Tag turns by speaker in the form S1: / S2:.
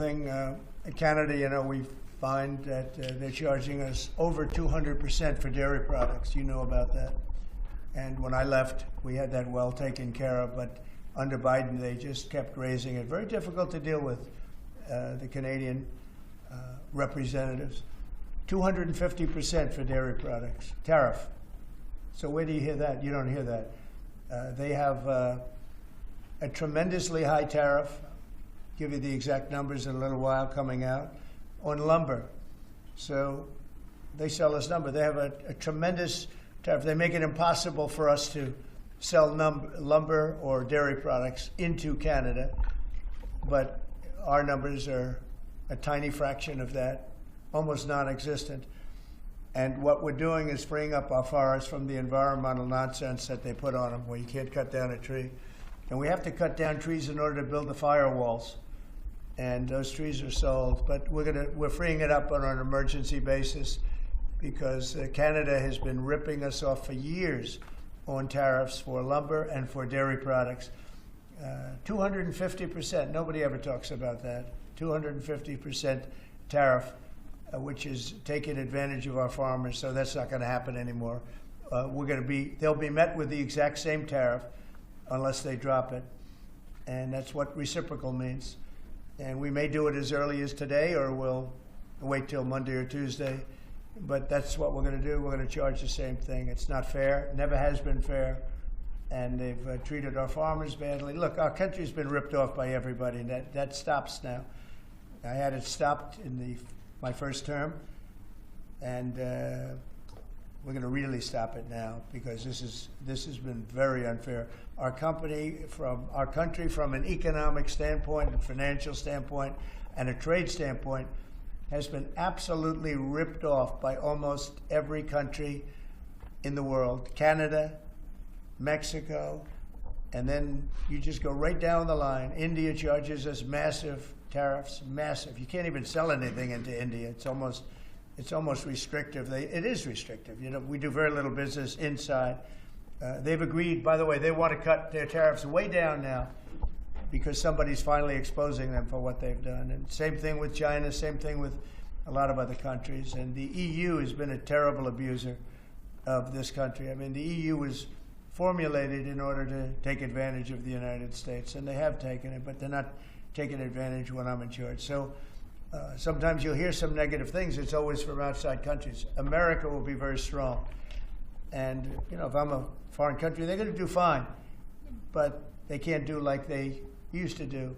S1: thing. In Canada, you know, we find that they're charging us over 200% for dairy products. You know about that. And when I left, we had that well taken care of. But under Biden, they just kept raising it. Very difficult to deal with, the Canadian representatives. 250% for dairy products, tariff. So where do you hear that? You don't hear that. They have a tremendously high tariff. Give you the exact numbers in a little while coming out on lumber. So they sell us lumber. They have a tremendous tariff. They make it impossible for us to sell lumber or dairy products into Canada, but our numbers are a tiny fraction of that, almost non-existent. And what we're doing is freeing up our forests from the environmental nonsense that they put on them, where you can't cut down a tree. And we have to cut down trees in order to build the firewalls. And those trees are sold, but we're freeing it up on an emergency basis because Canada has been ripping us off for years on tariffs for lumber and for dairy products. 250%, nobody ever talks about that. 250% tariff, which is taking advantage of our farmers, so that's not going to happen anymore. They'll be met with the exact same tariff unless they drop it, and that's what reciprocal means. And we may do it as early as today, or we'll wait till Monday or Tuesday. But that's what we're going to do. We're going to charge the same thing. It's not fair. Never has been fair. And they've treated our farmers badly. Look, our country's been ripped off by everybody, and that stops now. I had it stopped in my first term, and we're going to really stop it now because this has been very unfair. Our country, from an economic standpoint, a financial standpoint, and a trade standpoint, has been absolutely ripped off by almost every country in the world. Canada, Mexico, and then you just go right down the line. India charges us massive tariffs, massive. You can't even sell anything into India. It's almost restrictive. It is restrictive. You know, we do very little business inside. They've agreed, by the way, they want to cut their tariffs way down now because somebody's finally exposing them for what they've done. And same thing with China, same thing with a lot of other countries. And the EU has been a terrible abuser of this country. I mean, the EU was formulated in order to take advantage of the United States, and they have taken it, but they're not taking advantage when I'm in charge. So sometimes you'll hear some negative things. It's always from outside countries. America will be very strong. And, you know, if I'm a foreign country, they're going to do fine, but they can't do like they used to do.